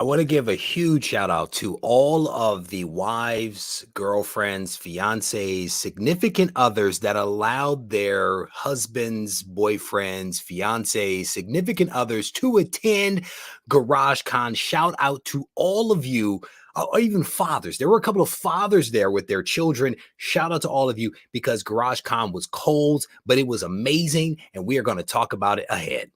I want to give a huge shout out to all of the wives, girlfriends, fiancés, significant others that allowed their husbands, boyfriends, fiancés, significant others to attend Garage Con. Shout out to all of you, or even fathers. There were a couple of fathers there with their children. Shout out to all of you because Garage Con was cold, but it was amazing, and we are going to talk about it ahead.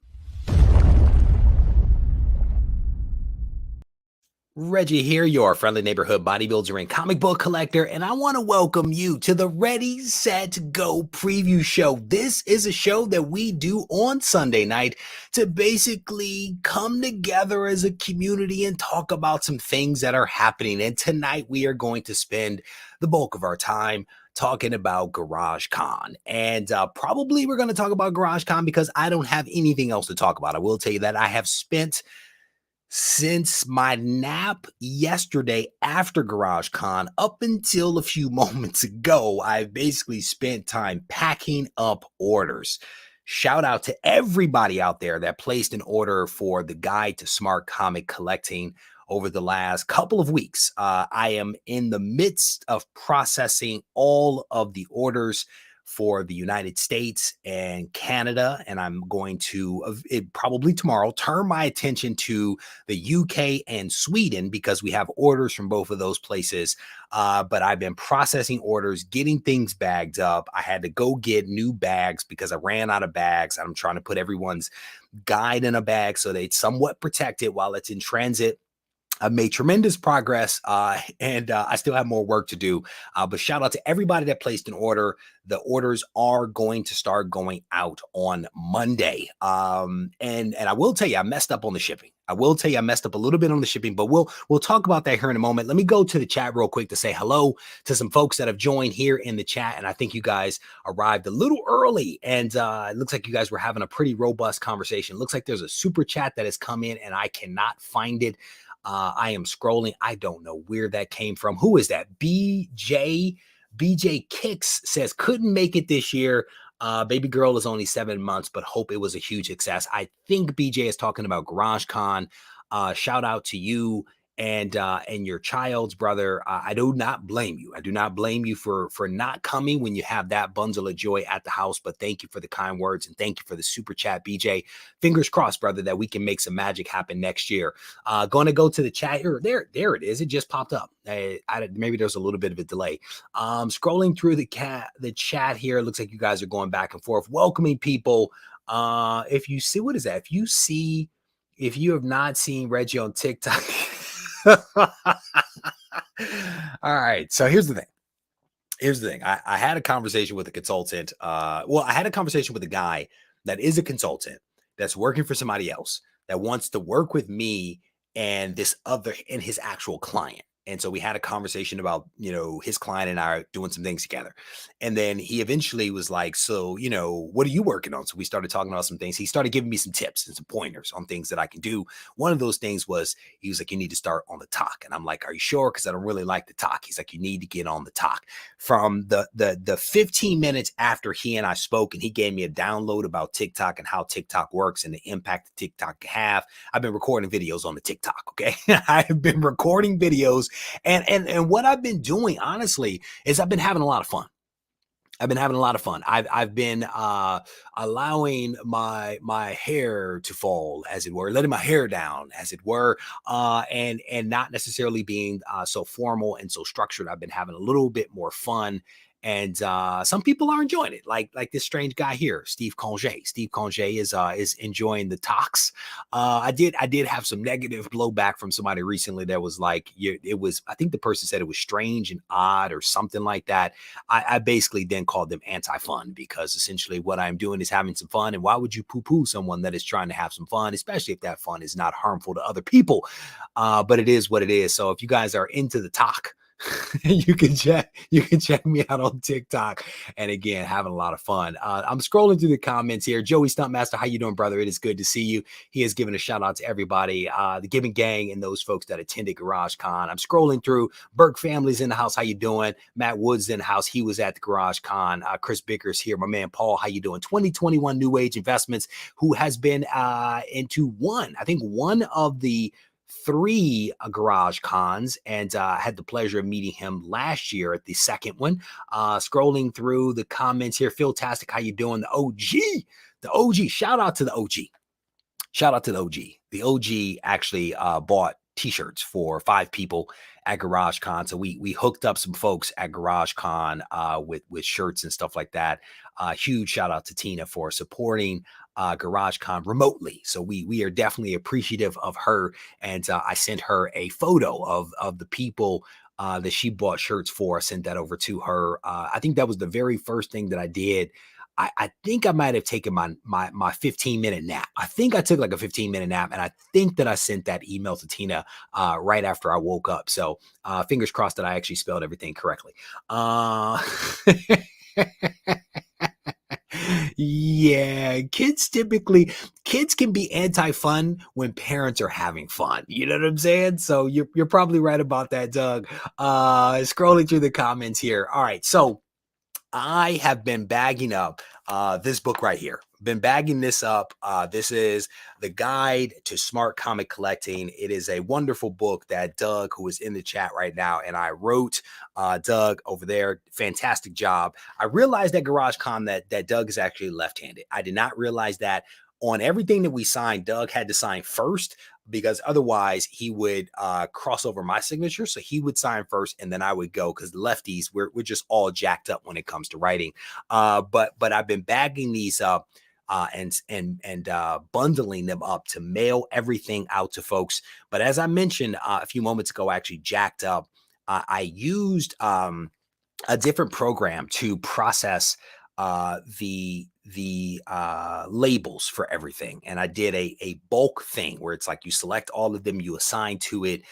Reggie here, your friendly neighborhood bodybuilder and comic book collector, and I want to welcome you to the Ready, Set, Go preview show. This is a show that we do on Sunday night to basically come together as a community and talk about some things that are happening. And tonight we are going to spend the bulk of our time talking about Garage Con. And probably we're going to talk about Garage Con because I don't have anything else to talk about. I will tell you that I have spent since my nap yesterday after Garage Con up until a few moments ago, I've basically spent time packing up orders. Shout out to everybody out there that placed an order for the Guide to Smart Comic Collecting over the last couple of weeks. I am in the midst of processing all of the orders for the United States and Canada, and I'm going to probably tomorrow turn my attention to the UK and Sweden because we have orders from both of those places. But I've been processing orders, getting things bagged up. I had to go get new bags because I ran out of bags. I'm trying to put everyone's guide in a bag so they'd somewhat protect it while it's in transit. I've made tremendous progress, and I still have more work to do. But shout out to everybody that placed an order. The orders are going to start going out on Monday. And I will tell you, I messed up on the shipping. I will tell you, I messed up a little bit on the shipping, but we'll talk about that here in a moment. Let me go to the chat real quick to say hello to some folks that have joined here in the chat. And I think you guys arrived a little early, and it looks like you guys were having a pretty robust conversation. It looks like there's a super chat that has come in, and I cannot find it. I am scrolling. I don't know where that came from. Who is that? BJ Kicks says, couldn't make it this year. Baby girl is only 7 months, but hope it was a huge success. I think BJ is talking about Garage Con. Shout out to you and your child's brother. I do not blame you. I do not blame you for not coming when you have that bundle of joy at the house. But thank you for the kind words and thank you for the super chat, BJ. Fingers crossed, brother, that we can make some magic happen next year. Going to go to the chat here. There it is. It just popped up. Maybe there's a little bit of a delay. Scrolling through the chat here. It looks like you guys are going back and forth, welcoming people. If you see, what is that? If you have not seen Reggie on TikTok. All right. So here's the thing. I had a conversation with a consultant. I had a conversation with a guy that is a consultant that's working for somebody else that wants to work with me and his actual client. And so we had a conversation about, his client and I are doing some things together. And then he eventually was like, so, what are you working on? So we started talking about some things. He started giving me some tips and some pointers on things that I can do. One of those things was, he was like, you need to start on the talk. And I'm like, are you sure? Because I don't really like the talk. He's like, you need to get on the talk. From the 15 minutes after he and I spoke, and he gave me a download about TikTok and how TikTok works and the impact that TikTok can have. I've been recording videos on the TikTok. Okay. I've been recording videos. And what I've been doing, honestly, is I've been having a lot of fun. I've been allowing my hair to fall, as it were, letting my hair down, as it were, and not necessarily being so formal and so structured. I've been having a little bit more fun. And some people are enjoying it, like this strange guy here, Steve Congé. Steve Congé is enjoying the talks. I did have some negative blowback from somebody recently that was like, I think the person said it was strange and odd or something like that. I basically then called them anti-fun because essentially what I'm doing is having some fun. And why would you poo-poo someone that is trying to have some fun, especially if that fun is not harmful to other people? But it is what it is. So if you guys are into the talk, you can check me out on TikTok, and again, having a lot of fun. I'm scrolling through the comments here. Joey Stuntmaster, how you doing, brother? It is good to see you. He has given a shout out to everybody, the Giving Gang and those folks that attended Garage Con. I'm scrolling through. Burke family's in the house. How you doing? Matt Woods in the house. He was at the Garage Con. Chris Bickers here. My man Paul, how you doing? 2021 New Age Investments, who has been into one of the three Garage Cons, and I had the pleasure of meeting him last year at the second one. Scrolling through the comments here, Philtastic, how you doing? The OG, shout out to the OG. Shout out to the OG. The OG actually bought t-shirts for 5 people at Garage Con. So we hooked up some folks at Garage Con with shirts and stuff like that. Huge shout out to Tina for supporting Garage Con remotely. So we are definitely appreciative of her. And I sent her a photo of the people that she bought shirts for. I sent that over to her. I think that was the very first thing that I did. I think I might have taken my 15-minute nap. I think I took like a 15-minute nap, and I think that I sent that email to Tina right after I woke up. So fingers crossed that I actually spelled everything correctly. Yeah, kids can be anti-fun when parents are having fun. You know what I'm saying? So you're probably right about that, Doug. Scrolling through the comments here. All right, so I have been bagging up this book right here. Been bagging this up. This is The Guide to Smart Comic Collecting. It is a wonderful book that Doug, who is in the chat right now, and I wrote. Doug over there, fantastic job. I realized at GarageCon that Doug is actually left-handed. I did not realize that. On everything that we signed, Doug had to sign first, because otherwise he would cross over my signature. So he would sign first and then I would go, because lefties, we're just all jacked up when it comes to writing. But I've been bagging these up and bundling them up to mail everything out to folks. But as I mentioned a few moments ago, I actually jacked up. I used a different program to process the labels for everything. And I did a bulk thing where it's like you select all of them, you assign to it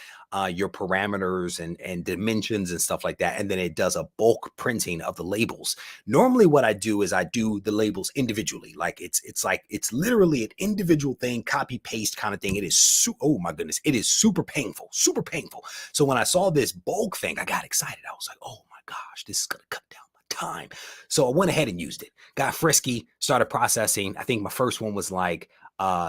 your parameters and dimensions and stuff like that. And then it does a bulk printing of the labels. Normally what I do is I do the labels individually. Like it's literally an individual thing, copy paste kind of thing. It is, oh my goodness, it is super painful, super painful. So when I saw this bulk thing, I got excited. I was like, oh my gosh, this is going to cut down time. So I went ahead and used it, got frisky, started processing. I think my first one was like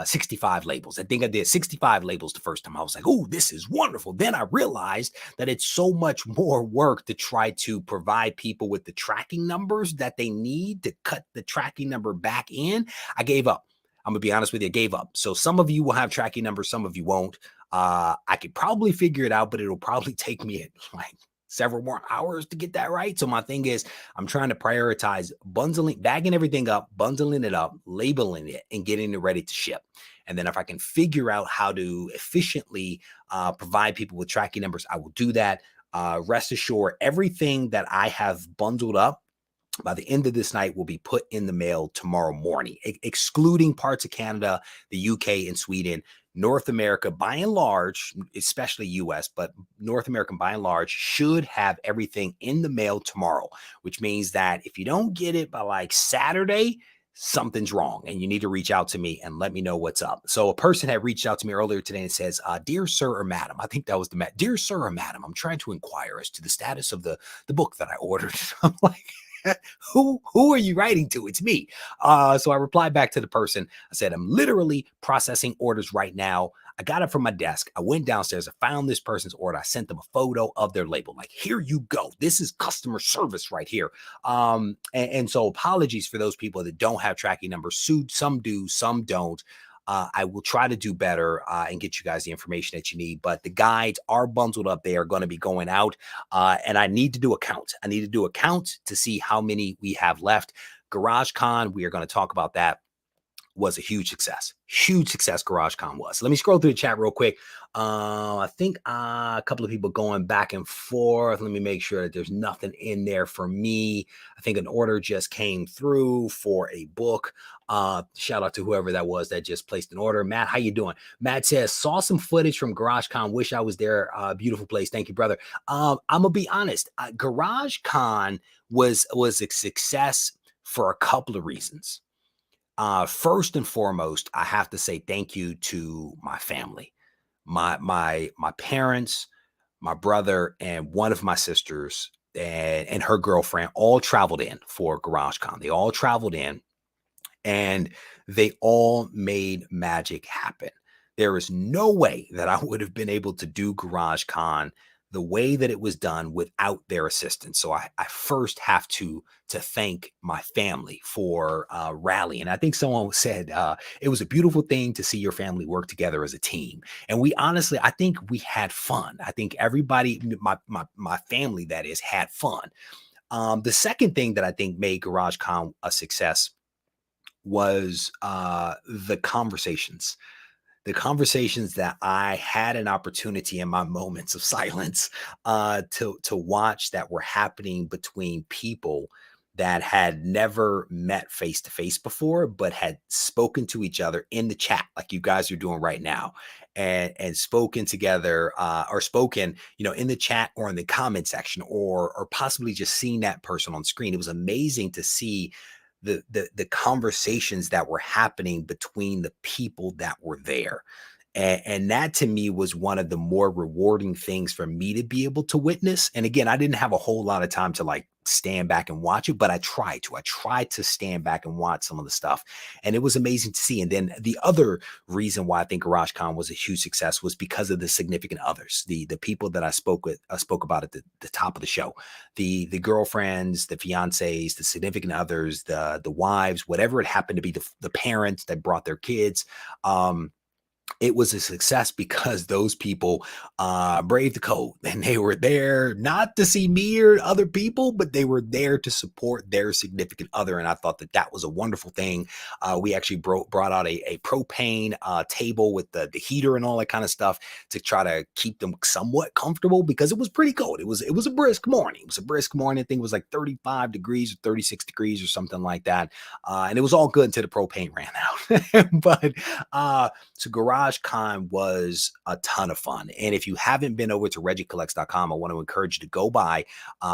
65 labels. I think I did 65 labels the first time. I was like, oh, this is wonderful. Then I realized that it's so much more work to try to provide people with the tracking numbers that they need to cut the tracking number back in. I gave up. I'm gonna be honest with you, I gave up. So some of you will have tracking numbers, some of you won't. I could probably figure it out, but it'll probably take me like several more hours to get that right. So my thing is, I'm trying to prioritize bagging everything up, bundling it up, labeling it, and getting it ready to ship. And then if I can figure out how to efficiently provide people with tracking numbers, I will do that. Rest assured, everything that I have bundled up by the end of this night will be put in the mail tomorrow morning, excluding parts of Canada, the UK, and Sweden. North America, by and large, especially US, but North American by and large should have everything in the mail tomorrow, which means that if you don't get it by like Saturday, something's wrong and you need to reach out to me and let me know what's up. So a person had reached out to me earlier today and says, dear sir or madam, I think that was the dear sir or madam, I'm trying to inquire as to the status of the book that I ordered. I'm like, who are you writing to? It's me. So I replied back to the person. I said, I'm literally processing orders right now. I got it from my desk. I went downstairs. I found this person's order. I sent them a photo of their label. Like, here you go. This is customer service right here. And so apologies for those people that don't have tracking numbers. Some do, some don't. I will try to do better and get you guys the information that you need. But the guides are bundled up. They are going to be going out. And I need to do a count. I need to do a count to see how many we have left. GarageCon, we are going to talk about that. Was a huge success. Huge success GarageCon was. So let me scroll through the chat real quick. I think a couple of people going back and forth. Let me make sure that there's nothing in there for me. I think an order just came through for a book. Shout out to whoever that was that just placed an order. Matt, how you doing? Matt says, saw some footage from GarageCon. Wish I was there. Beautiful place. Thank you, brother. I'm gonna be honest. GarageCon was a success for a couple of reasons. First and foremost, I have to say thank you to my family, my parents, my brother, and one of my sisters and her girlfriend all traveled in for GarageCon. They all traveled in and they all made magic happen. There is no way that I would have been able to do Garage Con the way that it was done without their assistance. So I first have to thank my family for rallying. I think someone said it was a beautiful thing to see your family work together as a team. And we honestly, I think we had fun. I think everybody, my family that is, had fun. The second thing that I think made Garage Con a success was the conversations that I had an opportunity in my moments of silence to watch that were happening between people that had never met face to face before, but had spoken to each other in the chat, like you guys are doing right now, and spoken together, or spoken, in the chat or in the comment section, or possibly just seeing that person on screen. It was amazing to see the conversations that were happening between the people that were there. And that to me was one of the more rewarding things for me to be able to witness. And again, I didn't have a whole lot of time to like stand back and watch it, but I tried to stand back and watch some of the stuff. And it was amazing to see. And then the other reason why I think GarageCon was a huge success was because of the significant others, the people that I spoke about at the top of the show, the girlfriends, the fiancés, the significant others, the wives, whatever it happened to be, the parents that brought their kids. It was a success because those people braved the code, and they were there not to see me or other people, but they were there to support their significant other. And I thought that that was a wonderful thing. We actually brought out a propane table with the heater and all that kind of stuff to try to keep them somewhat comfortable, because it was pretty cold. It was a brisk morning. It was a brisk morning. I think it was like 35 degrees or 36 degrees or something like that. And it was all good until the propane ran out. But so Garage Con was a ton of fun. And if you haven't been over to reggiecollects.com, I want to encourage you to go by,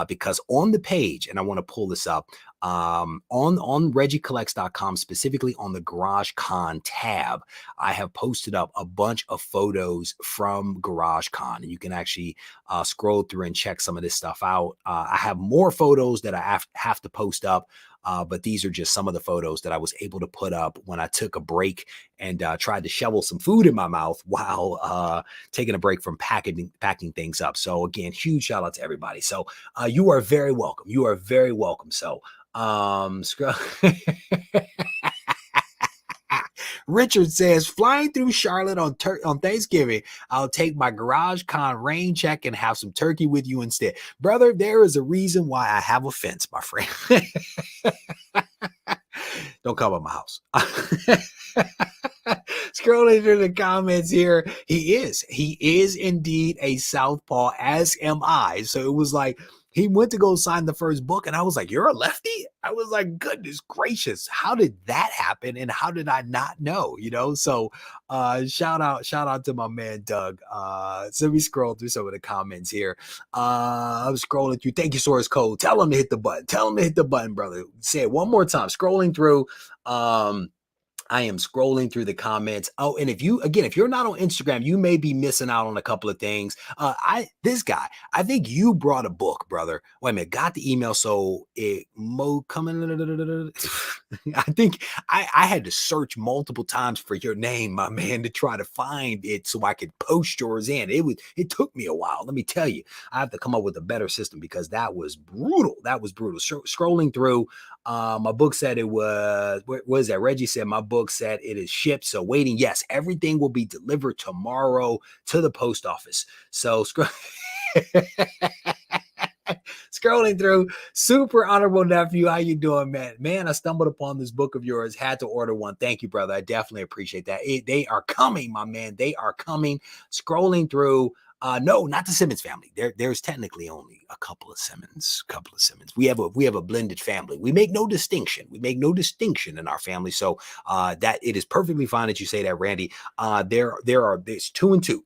because on the page, and I want to pull this up, on reggiecollects.com, specifically on the Garage Con tab, I have posted up a bunch of photos from Garage Con, and you can actually scroll through and check some of this stuff out. I have more photos that I have to post up. But these are just some of the photos that I was able to put up when I took a break and tried to shovel some food in my mouth while taking a break from packing things up. So again, huge shout out to everybody. So you are very welcome. You are very welcome. So Richard says, flying through Charlotte on Thanksgiving, I'll take my Garage Con rain check and have some turkey with you instead. Brother, there is a reason why I have a fence, my friend. Don't come at my house. Scrolling through the comments here, he is indeed a southpaw, as am I. So it was like, he went to go sign the first book, and I was like, you're a lefty? I was like, goodness gracious, how did that happen? And how did I not know? So shout out to my man Doug. So let me scroll through some of the comments here. I'm scrolling through. Thank you, Source Code. Tell him to hit the button. Tell him to hit the button, brother. Say it one more time. Scrolling through. I am scrolling through the comments. Oh, and if you're not on Instagram, you may be missing out on a couple of things. I think you brought a book, brother. Wait a minute, got the email. So coming. I think I had to search multiple times for your name, my man, to try to find it so I could post yours in. It took me a while. Let me tell you, I have to come up with a better system, because that was brutal. Scrolling through. My book said it was, what is that? Reggie said my book said it is shipped. So waiting. Yes, everything will be delivered tomorrow to the post office. So scrolling through, super honorable nephew. How you doing, man? Man, I stumbled upon this book of yours. Had to order one. Thank you, brother. I definitely appreciate that. They are coming, my man. They are coming. Scrolling through. No, not the Simmons family. There's technically only a couple of Simmons. We have a blended family. We make no distinction. In our family. So that it is perfectly fine that you say that, Randy. There's 2 and 2.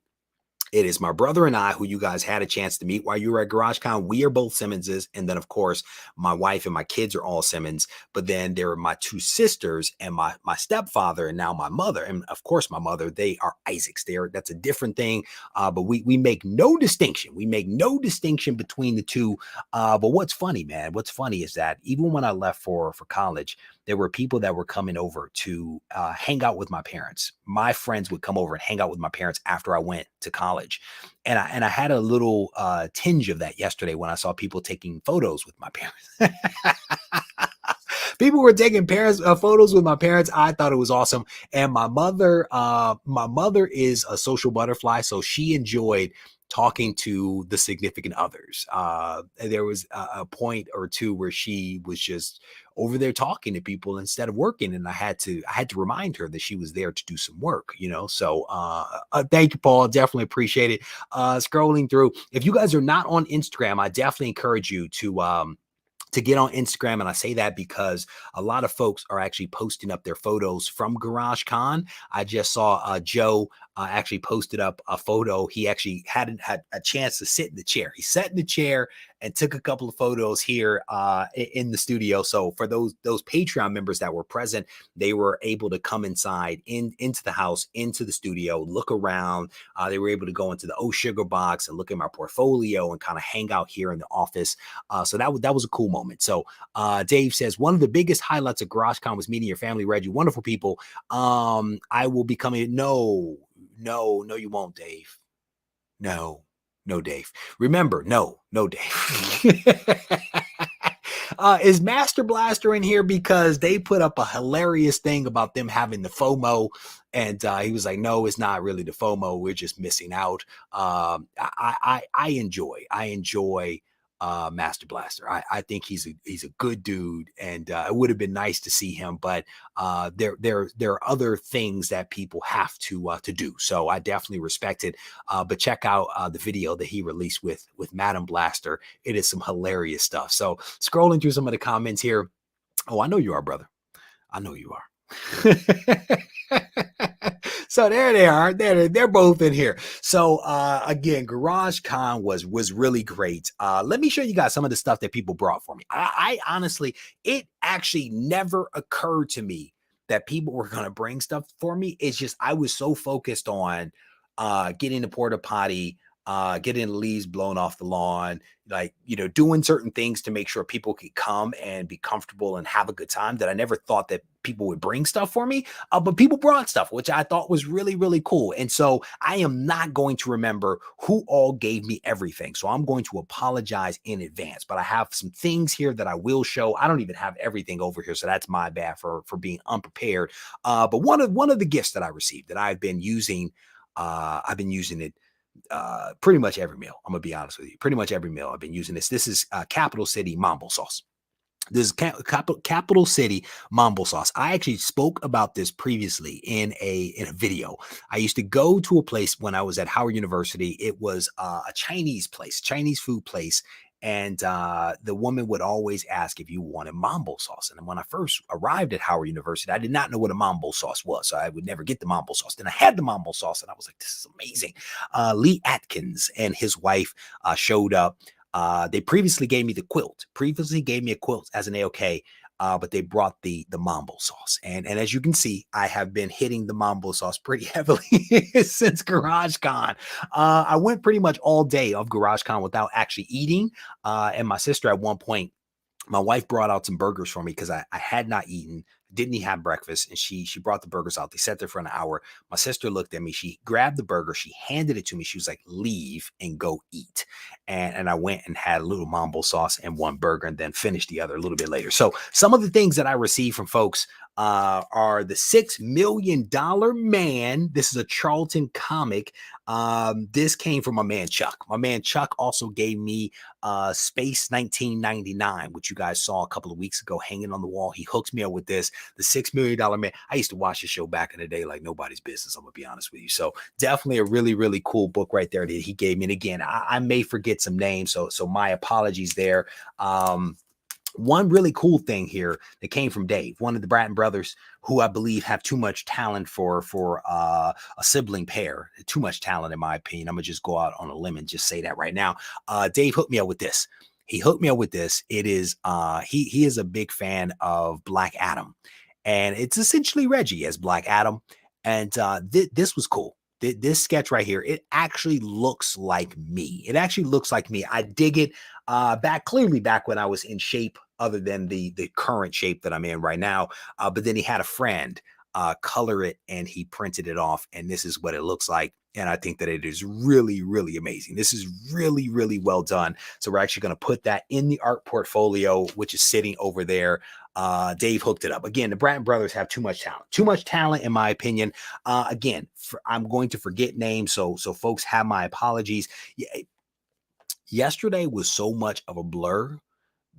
It is my brother and I, who you guys had a chance to meet while you were at GarageCon. We are both Simmonses. And then, of course, my wife and my kids are all Simmons. But then there are my 2 sisters and my stepfather, and now my mother. And, of course, my mother, they are Isaacs. That's a different thing. But we make no distinction. We make no distinction between the two. But what's funny, man, is that even when I left for college, there were people that were coming over to hang out with my parents. My friends would come over and hang out with my parents after I went to college. And I had a little tinge of that yesterday when I saw people taking photos with my parents. People were taking parents photos with my parents. I thought it was awesome. And my mother is a social butterfly, so she enjoyed talking to the significant others. There was a point or two where she was just over there talking to people instead of working, and I had to remind her that she was there to do some work. So thank you, Paul. Definitely appreciate it. Scrolling through, if you guys are not on Instagram, I definitely encourage you to get on Instagram. And I say that because a lot of folks are actually posting up their photos from Garage Con. I just saw Joe actually posted up a photo. He actually hadn't had a chance to sit in the chair. He sat in the chair and took a couple of photos here in the studio. So for those Patreon members that were present, they were able to come inside into the house, into the studio, look around. They were able to go into the Sugar box and look at my portfolio and kind of hang out here in the office. So that was a cool moment. So Dave says, one of the biggest highlights of GarageCon was meeting your family, Reggie. Wonderful people. I will be coming. No, you won't, Dave. No, Dave. Remember, no, Dave. Is Master Blaster in here? Because they put up a hilarious thing about them having the FOMO, and he was like, "No, it's not really the FOMO. We're just missing out." I enjoy Master Blaster. I think he's a good dude, and it would have been nice to see him, but there are other things that people have to do. So I definitely respect it. But check out the video that he released with Madam Blaster. It is some hilarious stuff. So scrolling through some of the comments here. Oh, I know you are, brother. I know you are. So there they are. They're both in here. So again, Garage Con was really great. Let me show you guys some of the stuff that people brought for me. I honestly, it actually never occurred to me that people were going to bring stuff for me. It's just I was so focused on getting the porta potty, getting the leaves blown off the lawn, like, doing certain things to make sure people could come and be comfortable and have a good time, that I never thought that people would bring stuff for me. But people brought stuff, which I thought was really, really cool. And so I am not going to remember who all gave me everything. So I'm going to apologize in advance, but I have some things here that I will show. I don't even have everything over here, so that's my bad for being unprepared. But one of the gifts that I received that I've been using it pretty much every meal. I'm gonna be honest with you. Pretty much every meal I've been using this. This is Capital City Mambo sauce. This is Capital City Mambo sauce. I actually spoke about this previously in a video. I used to go to a place when I was at Howard University. It was a Chinese food place. And the woman would always ask if you wanted mambo sauce. And when I first arrived at Howard University, I did not know what a mambo sauce was. So I would never get the mambo sauce. Then I had the mambo sauce and I was like, this is amazing. Lee Atkins and his wife showed up. They previously gave me a quilt as an AOK, but they brought the mambo sauce. And as you can see, I have been hitting the mambo sauce pretty heavily since GarageCon. I went pretty much all day of GarageCon without actually eating. And my sister at one point, my wife brought out some burgers for me because I had not eaten, didn't have breakfast, and she brought the burgers out. They sat there for an hour. My sister looked at me. She grabbed the burger. She handed it to me. She was like, leave and go eat. And I went and had a little mambo sauce and one burger and then finished the other a little bit later. So some of the things that I received from folks are the $6 Million Man. This is a Charlton comic. This came from my man Chuck. My man Chuck also gave me Space 1999, which you guys saw a couple of weeks ago hanging on the wall. He hooked me up with this, the $6 Million Man. I used to watch the show back in the day like nobody's business, I'm gonna be honest with you. So definitely a really, really cool book right there that he gave me. And again, I may forget some names, so my apologies there. One really cool thing here that came from Dave, one of the Bratton brothers, who I believe have too much talent for a sibling pair. Too much talent, in my opinion. I'm gonna just go out on a limb and just say that right now. Dave hooked me up with this. He hooked me up with this. It is he is a big fan of Black Adam, and it's essentially Reggie as Black Adam. And this was cool. This sketch right here, it actually looks like me. I dig it. Back when I was in shape. other than the current shape that I'm in right now. But then he had a friend color it, and he printed it off, and this is what it looks like. And I think that it is really, really amazing. This is really, really well done. So we're actually going to put that in the art portfolio, which is sitting over there. Dave hooked it up. Again, the Bratton brothers have too much talent, in my opinion. Again, I'm going to forget names, so folks have my apologies. Yeah, yesterday was so much of a blur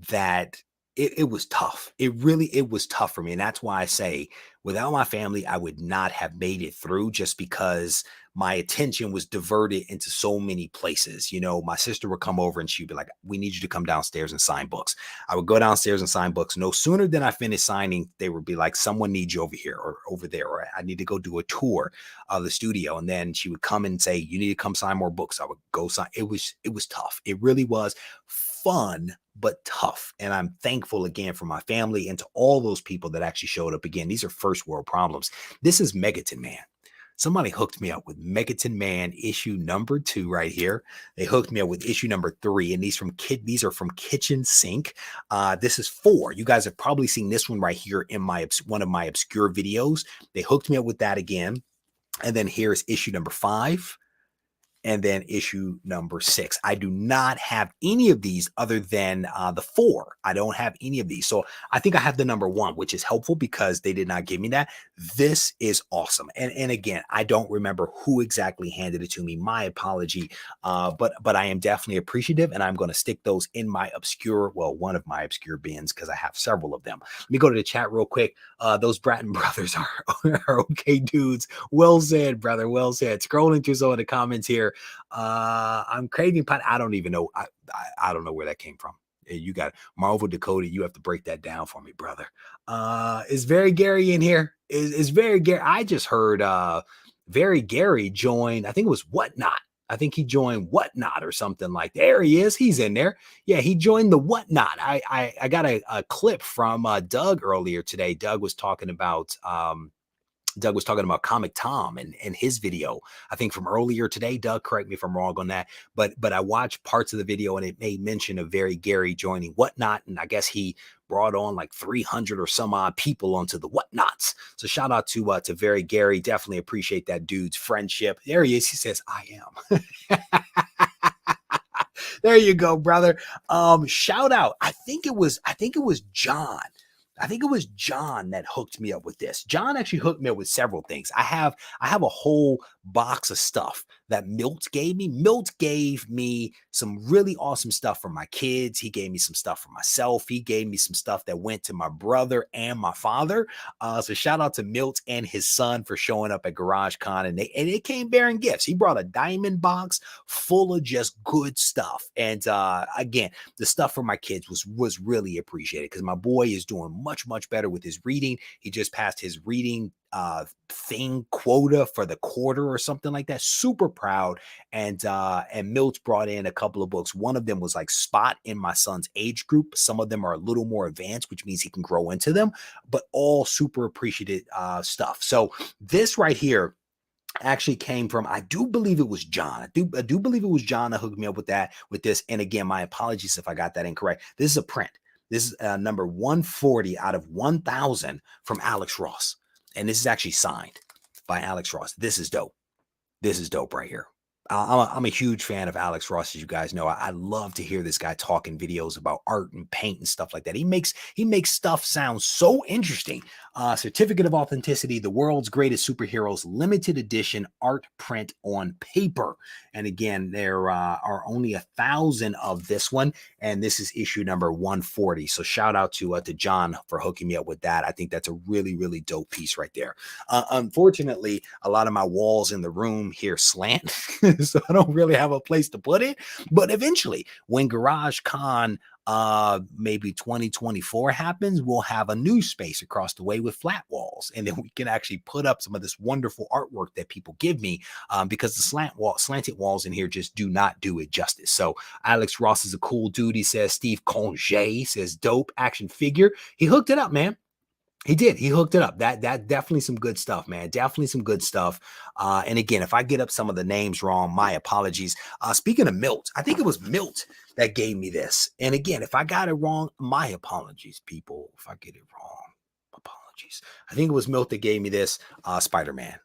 that it was tough. It was tough for me. And that's why I say without my family, I would not have made it through, just because my attention was diverted into so many places. You know, my sister would come over and she'd be like, we need you to come downstairs and sign books. I would go downstairs and sign books. No sooner than I finished signing, they would be like, someone needs you over here or over there, or I need to go do a tour of the studio. And then she would come and say, you need to come sign more books. I would go sign. It was tough. It really was fun, but tough. And I'm thankful again for my family and to all those people that actually showed up. Again, these are first world problems. This is Megaton Man. Somebody hooked me up with Megaton Man issue number 2 right here. They hooked me up with issue number 3, and these are from Kitchen Sink. This is 4. You guys have probably seen this one right here in one of my obscure videos. They hooked me up with that again. And then here's issue number 5. And then issue number 6. I do not have any of these other than the 4. I don't have any of these. So I think I have the number 1, which is helpful because they did not give me that. This is awesome. And again, I don't remember who exactly handed it to me. My apology. But I am definitely appreciative, and I'm going to stick those in my obscure, well, one of my obscure bins, because I have several of them. Let me go to the chat real quick. Those Bratton brothers are okay dudes. Well said, brother. Well said. Scrolling through some of the comments here. I'm craving pot. I don't even know. I don't know where that came from. You got Marvel Dakota. You have to break that down for me, brother. Is Very Gary in here? Is Very Gary? I just heard Very Gary join. I think it was Whatnot. I think he joined Whatnot or something like that. There he is. He's in there. Yeah, he joined the Whatnot. I got a clip from Doug earlier today. Doug was talking about Comic Tom and his video, I think from earlier today. Doug, correct me if I'm wrong on that, but I watched parts of the video and it made mention of Very Gary joining Whatnot, and I guess he brought on like 300 or some odd people onto the Whatnots. So shout out to Very Gary. Definitely appreciate that dude's friendship. There he is. He says, I am. There you go, brother. Shout out. I think it was John. I think it was John that hooked me up with this. John actually hooked me up with several things. I have a whole box of stuff that Milt gave me. Milt gave me some really awesome stuff for my kids. He gave me some stuff for myself. He gave me some stuff that went to my brother and my father. So shout out to Milt and his son for showing up at Garage Con, and they came bearing gifts. He brought a diamond box full of just good stuff. And again, the stuff for my kids was really appreciated because my boy is doing much better with his reading. He just passed his reading thing quota for the quarter or something like that. Super proud. And Milt brought in a couple of books. One of them was like spot in my son's age group. Some of them are a little more advanced, which means he can grow into them, but all super appreciated stuff. So this right here actually came from, I do believe it was John. I do believe it was John that hooked me up with this. And again, my apologies if I got that incorrect. This is a print. This is number 140 out of 1,000 from Alex Ross. And this is actually signed by Alex Ross. This is dope. This is dope right here. I'm a huge fan of Alex Ross, as you guys know. I love to hear this guy talk in videos about art and paint and stuff like that. He makes stuff sound so interesting. Certificate of Authenticity, the world's greatest superheroes, limited edition art print on paper. And again, there are only 1,000 of this one, and this is issue number 140. So shout out to John for hooking me up with that. I think that's a really dope piece right there. Unfortunately, a lot of my walls in the room here slant. So I don't really have a place to put it. But eventually, when Garage Con maybe 2024 happens, we'll have a new space across the way with flat walls, and then we can actually put up some of this wonderful artwork that people give me, because the slanted walls in here just do not do it justice. So Alex Ross is a cool dude. He says Steve Conge says dope action figure. He hooked it up, man. He did. He hooked it up. That definitely some good stuff, man. Definitely some good stuff. And again, if I get up some of the names wrong, my apologies. Speaking of Milt, I think it was Milt that gave me this. And again, if I got it wrong, my apologies, people. If I get it wrong, apologies. I think it was Milt that gave me this. Spider-Man.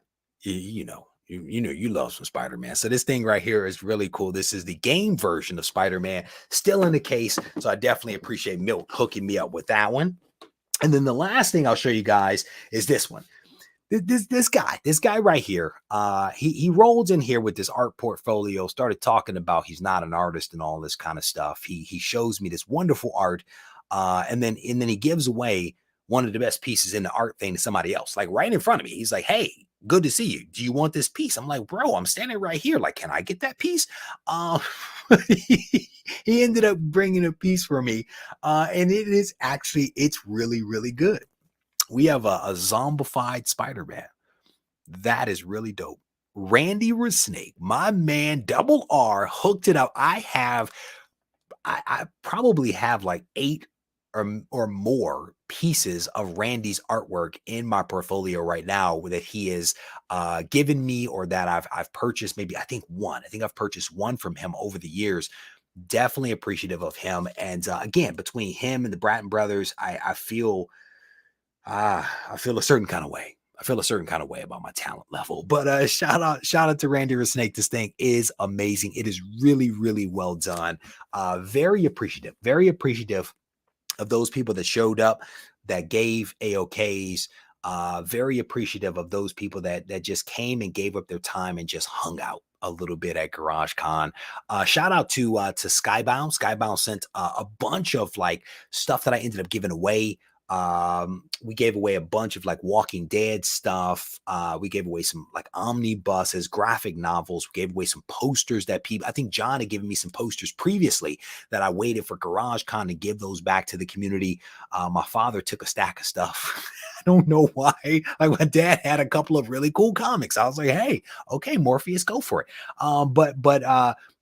You love some Spider-Man. So this thing right here is really cool. This is the game version of Spider-Man, still in the case. So I definitely appreciate Milt hooking me up with that one. And then the last thing I'll show you guys is this one. This guy right here, he rolled in here with this art portfolio, started talking about he's not an artist and all this kind of stuff. He shows me this wonderful art, and then he gives away one of the best pieces in the art thing to somebody else, like right in front of me. He's like, "Hey, good to see you. Do you want this piece?" I'm like, "Bro, I'm standing right here. Like, can I get that piece?" Um, he ended up bringing a piece for me, and it's really really good. We have a zombified Spider-Man. That is really dope. Randy Resnake, my man, double R, hooked it up. I probably have like 8 or more pieces of Randy's artwork in my portfolio right now that he has given me or that I've purchased. Maybe I think one. I think I've purchased one from him over the years. Definitely appreciative of him. And again, between him and the Bratton brothers, I feel a certain kind of way. I feel a certain kind of way about my talent level. But shout out to Randy Resnake. This thing is amazing. It is really, really well done. Very appreciative of those people that showed up, that gave AOKs. Very appreciative of those people that just came and gave up their time and just hung out a little bit at GarageCon. Shout out to Skybound. Skybound sent a bunch of like stuff that I ended up giving away. We gave away a bunch of like Walking Dead stuff. We gave away some like omnibuses, graphic novels. We gave away some posters that people, I think John had given me some posters previously that I waited for GarageCon to give those back to the community. My father took a stack of stuff. I don't know why. Like my dad had a couple of really cool comics. I was like, hey, okay, Morpheus, go for it. But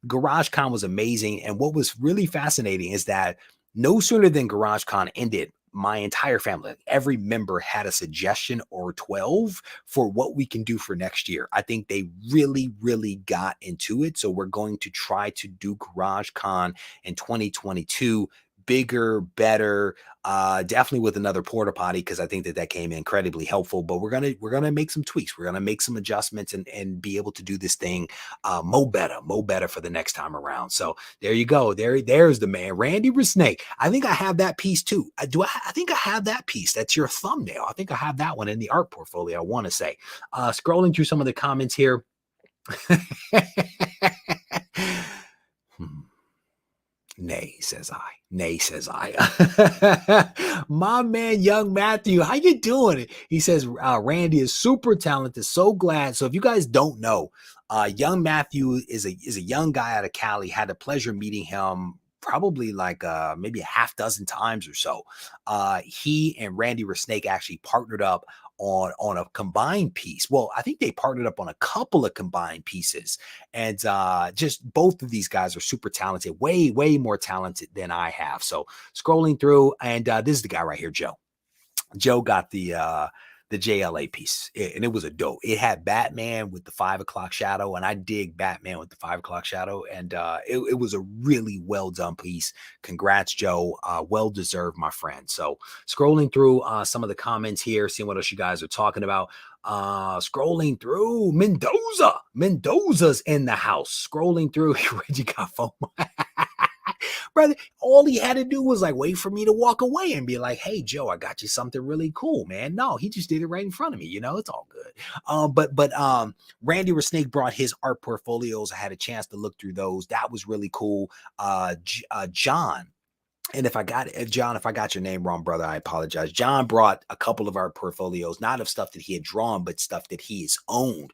GarageCon was amazing. And what was really fascinating is that no sooner than GarageCon ended, my entire family, every member had a suggestion or 12 for what we can do for next year. I think they really, really got into it. So we're going to try to do GarageCon in 2022, bigger, better, definitely with another porta potty, because I think that came incredibly helpful. But we're gonna make some tweaks. We're gonna make some adjustments and be able to do this thing mo better for the next time around. So there you go. There's the man, Randy Resnake. I think I have that piece too. I think I have that piece. That's your thumbnail. I think I have that one in the art portfolio, I want to say. Scrolling through some of the comments here. Nay, says I. Nay, says I. My man, young Matthew, how you doing? He says, Randy is super talented. So glad. So if you guys don't know, young Matthew is a young guy out of Cali. Had the pleasure of meeting him probably like maybe a half dozen times or so. He and Randy Resnake actually partnered up on a combined piece. Well, I think they partnered up on a couple of combined pieces. And just both of these guys are super talented, way more talented than I have. So scrolling through, and this is the guy right here, Joe. Joe got the JLA piece, and it was a dope. It had Batman with the 5 o'clock shadow, and I dig Batman with the 5 o'clock shadow, and it was a really well done piece. Congrats, Joe. Well deserved, my friend. So scrolling through some of the comments here, seeing what else you guys are talking about. Scrolling through, Mendoza's in the house. Scrolling through, Reggie got FOMO. Brother, all he had to do was like wait for me to walk away and be like, hey, Joe, I got you something really cool, man. No, he just did it right in front of me. It's all good. But Randy Resnake brought his art portfolios. I had a chance to look through those. That was really cool. John. And if I got your name wrong, brother, I apologize. John brought a couple of our portfolios, not of stuff that he had drawn, but stuff that he has owned.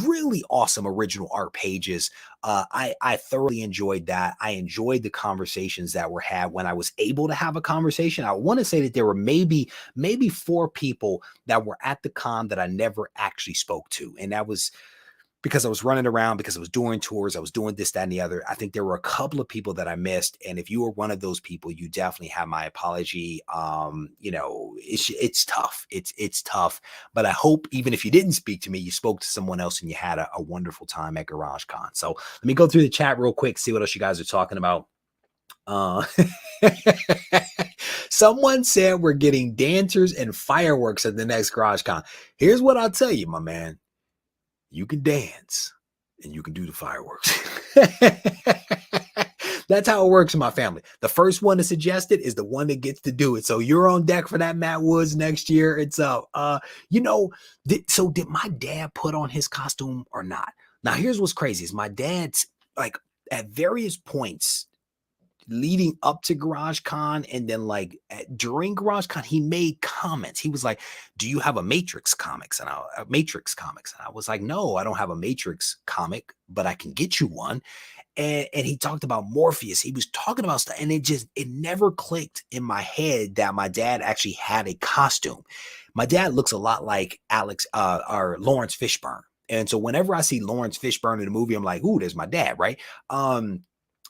Really awesome original art pages. I thoroughly enjoyed that. I enjoyed the conversations that were had when I was able to have a conversation. I want to say that there were maybe 4 people that were at the con that I never actually spoke to. And that was because I was running around, because I was doing tours, I was doing this, that, and the other. I think there were a couple of people that I missed. And if you were one of those people, you definitely have my apology. It's tough. It's tough. But I hope even if you didn't speak to me, you spoke to someone else and you had a wonderful time at GarageCon. So let me go through the chat real quick, see what else you guys are talking about. Uh, Someone said we're getting dancers and fireworks at the next GarageCon. Here's what I'll tell you, my man. You can dance and you can do the fireworks. That's how it works in my family. The first one to suggest it is the one that gets to do it. So you're on deck for that Matt Woods next year. It's so did my dad put on his costume or not? Now here's what's crazy is my dad's like at various points leading up to GarageCon and then during GarageCon, he made comments. He was like, "Do you have a Matrix comics?" And Matrix comics. And I was like, "No, I don't have a Matrix comic, but I can get you one." And he talked about Morpheus. He was talking about stuff, and it never clicked in my head that my dad actually had a costume. My dad looks a lot like Alex or Lawrence Fishburne. And so whenever I see Lawrence Fishburne in a movie, I'm like, "Ooh, there's my dad," right?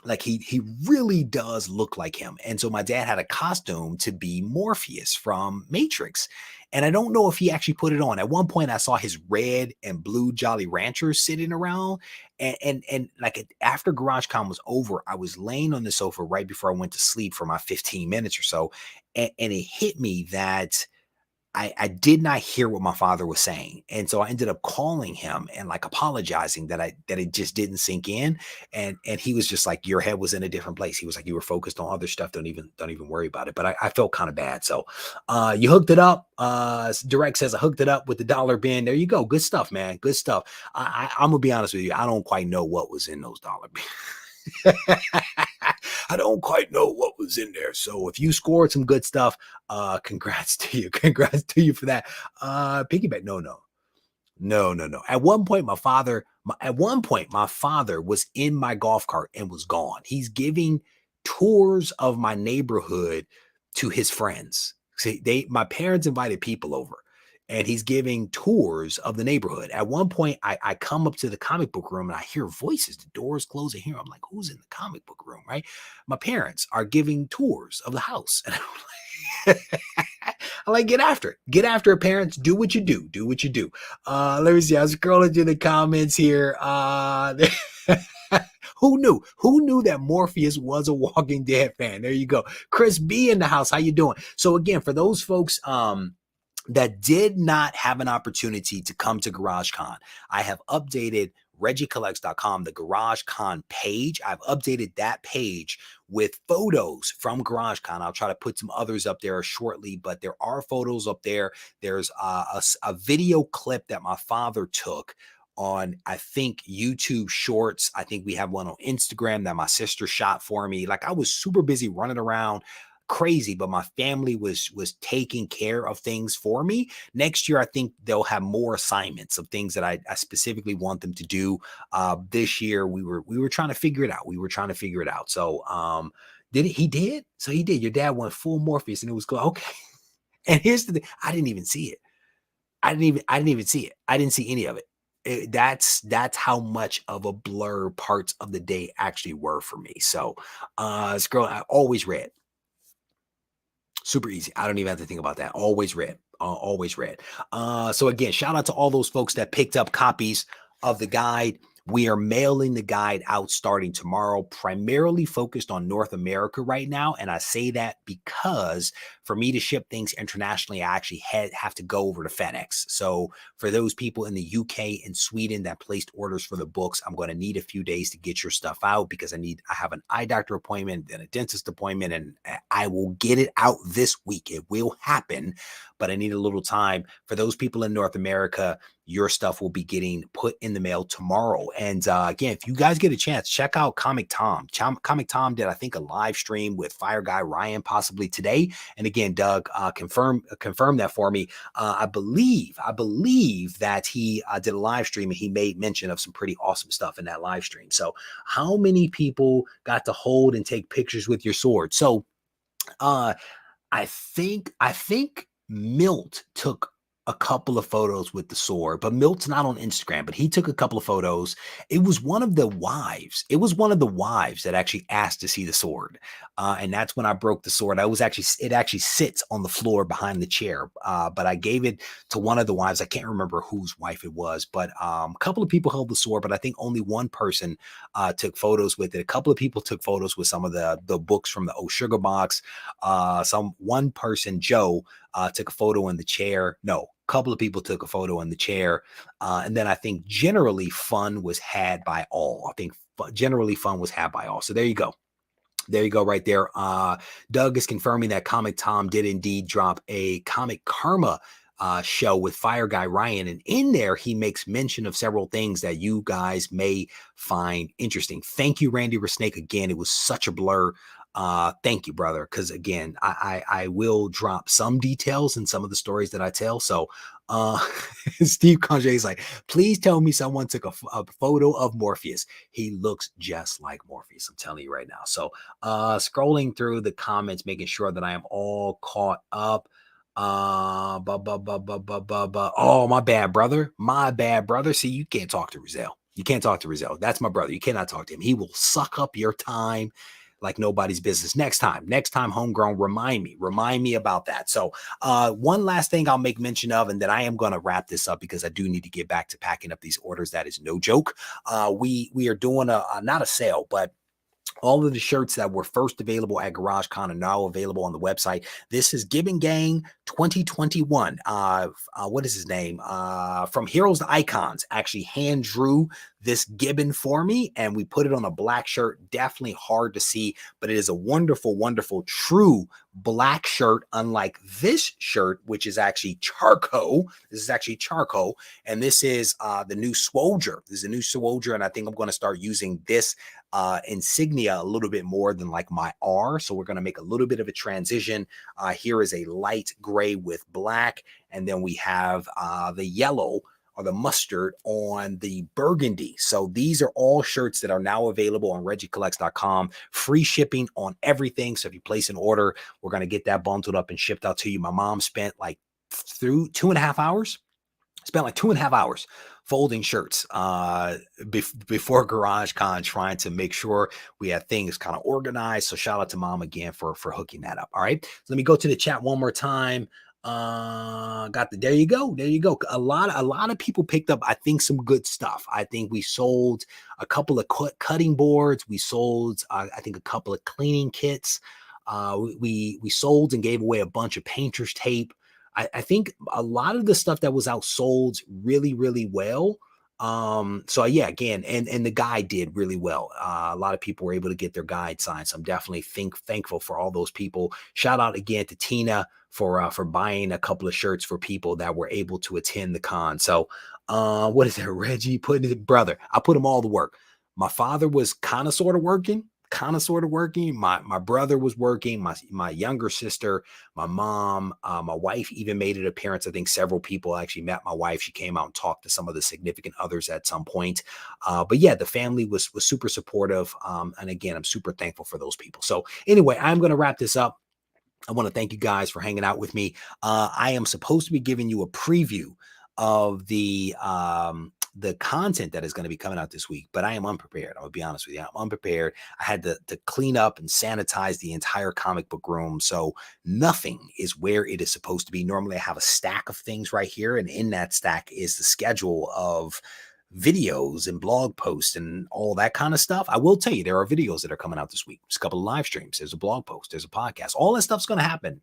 Like he really does look like him. And so my dad had a costume to be Morpheus from Matrix. And I don't know if he actually put it on. At one point I saw his red and blue Jolly Ranchers sitting around. And after GarageCon was over, I was laying on the sofa right before I went to sleep for my 15 minutes or so. And it hit me that I did not hear what my father was saying. And so I ended up calling him and apologizing that it just didn't sink in. And he was just like, "Your head was in a different place." He was like, "You were focused on other stuff. Don't even worry about it." But I felt kind of bad. So you hooked it up. Direct says I hooked it up with the dollar bin. There you go. Good stuff, man. Good stuff. I'm gonna be honest with you. I don't quite know what was in those dollar bins. I don't quite know what was in there. So if you scored some good stuff, congrats to you. Congrats to you for that. Piggyback. No. At one point, my father was in my golf cart and was gone. He's giving tours of my neighborhood to his friends. See, my parents invited people over and he's giving tours of the neighborhood. At one point, I come up to the comic book room and I hear voices. The doors close in here. I'm like, "Who's in the comic book room?" Right? My parents are giving tours of the house. And I'm like, "Get after it. Get after it, parents. Do what you do. Do what you do." Let me see. I was scrolling through the comments here. Who knew? Who knew that Morpheus was a Walking Dead fan? There you go. Chris B in the house. How you doing? So again, for those folks, that did not have an opportunity to come to GarageCon, I have updated ReggieCollects.com, the GarageCon page. I've updated that page with photos from GarageCon. I'll try to put some others up there shortly, but there are photos up there. There's a video clip that my father took on, I think, YouTube Shorts. I think we have one on Instagram that my sister shot for me. I was super busy running around crazy, but my family was taking care of things for me. Next year, I think they'll have more assignments of things that I specifically want them to do. This year, we were trying to figure it out. So he did. So he did. Your dad went full Morpheus, and it was good. Okay. And here's the thing: I didn't even see it. I didn't even see it. I didn't see any of it. That's how much of a blur parts of the day actually were for me. So, scroll. I always read. Super easy. I don't even have to think about that. Always read. Always read. So again, shout out to all those folks that picked up copies of the guide. We are mailing the guide out starting tomorrow, primarily focused on North America right now. And I say that because for me to ship things internationally, I actually have to go over to FedEx. So for those people in the UK and Sweden that placed orders for the books, I'm going to need a few days to get your stuff out because I have an eye doctor appointment and a dentist appointment, and I will get it out this week. It will happen, but I need a little time. For those people in North America, your stuff will be getting put in the mail tomorrow. And again, if you guys get a chance, check out Comic Tom. Comic Tom did, I think, a live stream with Fire Guy Ryan possibly today. And again, Doug, confirm that for me. I believe that he did a live stream and he made mention of some pretty awesome stuff in that live stream. So how many people got to hold and take pictures with your sword? So I think Milt took a couple of photos with the sword, but Milt's not on Instagram, but he took a couple of photos. It was one of the wives. It was one of the wives that actually asked to see the sword. And that's when I broke the sword. It actually sits on the floor behind the chair. But I gave it to one of the wives. I can't remember whose wife it was, but a couple of people held the sword, but I think only one person took photos with it. A couple of people took photos with some of the books from the Oh Sugar box. One person, Joe, took a photo in the chair. No, a couple of people took a photo in the chair. And then I think generally fun was had by all. I think generally fun was had by all. So there you go. There you go, right there. Doug is confirming that Comic Tom did indeed drop a Comic Karma show with Fire Guy Ryan. And in there, he makes mention of several things that you guys may find interesting. Thank you, Randy Resnake. Again, it was such a blur. Thank you, brother. Because again, I will drop some details in some of the stories that I tell. So Steve Conge is like, please tell me someone took a photo of Morpheus. He looks just like Morpheus. I'm telling you right now. So scrolling through the comments, making sure that I am all caught up. Oh, my bad, brother. My bad, brother. See, you can't talk to Rizal. You can't talk to Rizal. That's my brother. You cannot talk to him. He will suck up your time like nobody's business. Next time, homegrown, remind me about that. So one last thing I'll make mention of, and then I am going to wrap this up because I do need to get back to packing up these orders. That is no joke. We are doing not a sale, but all of the shirts that were first available at GarageCon are now available on the website. This is Gibbon Gang 2021. What is his name? From Heroes to Icons. Actually hand drew this Gibbon for me, and we put it on a black shirt. Definitely hard to see, but it is a wonderful, wonderful, true black shirt, unlike this shirt, which is actually charcoal. This is actually charcoal, and this is the new Swoldier. This is a new Swoldier, and I think I'm going to start using this insignia a little bit more than like my R. So we're going to make a little bit of a transition. Here is a light gray with black, and then we have the yellow or the mustard on the burgundy. So these are all shirts that are now available on ReggieCollects.com. Free shipping on everything. So if you place an order, we're going to get that bundled up and shipped out to you. My mom spent like through 2.5 hours. Spent like 2.5 hours folding shirts before GarageCon, trying to make sure we had things kind of organized. So shout out to mom again for hooking that up. All right, so let me go to the chat one more time. There you go. A lot of people picked up, I think, some good stuff. I think we sold a couple of cutting boards. We sold I think a couple of cleaning kits. We sold and gave away a bunch of painter's tape. I think a lot of the stuff that was outsold really, really well. So yeah, again, and the guide did really well. A lot of people were able to get their guide signed. So I'm definitely thankful for all those people. Shout out again to Tina for buying a couple of shirts for people that were able to attend the con. So what is that? Reggie putting it, brother. I put them all to work. My father was kind of sort of working. My brother was working, my younger sister, my mom, my wife even made an appearance. I think several people actually met my wife. She came out and talked to some of the significant others at some point. But yeah, the family was super supportive. And again, I'm super thankful for those people. So anyway, I'm going to wrap this up. I want to thank you guys for hanging out with me. I am supposed to be giving you a preview of the content that is going to be coming out this week, but I am unprepared. I'll be honest with you. I'm unprepared. I had to clean up and sanitize the entire comic book room. So nothing is where it is supposed to be. Normally I have a stack of things right here, and in that stack is the schedule of videos and blog posts and all that kind of stuff. I will tell you, there are videos that are coming out this week. There's a couple of live streams. There's a blog post. There's a podcast. All that stuff's going to happen,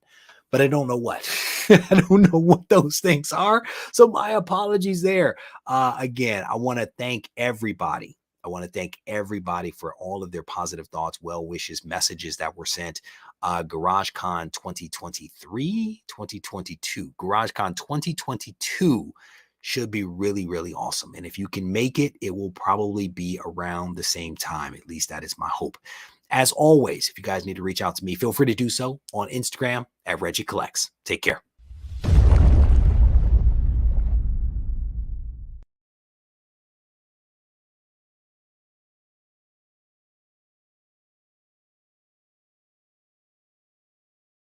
but I don't know what. I don't know what those things are. So my apologies there. Again, I want to thank everybody. I want to thank everybody for all of their positive thoughts, well wishes, messages that were sent. GarageCon 2023, 2022. GarageCon 2022 should be really, really awesome. And if you can make it, it will probably be around the same time. At least that is my hope. As always, if you guys need to reach out to me, feel free to do so on Instagram at Reggie Collects. Take care.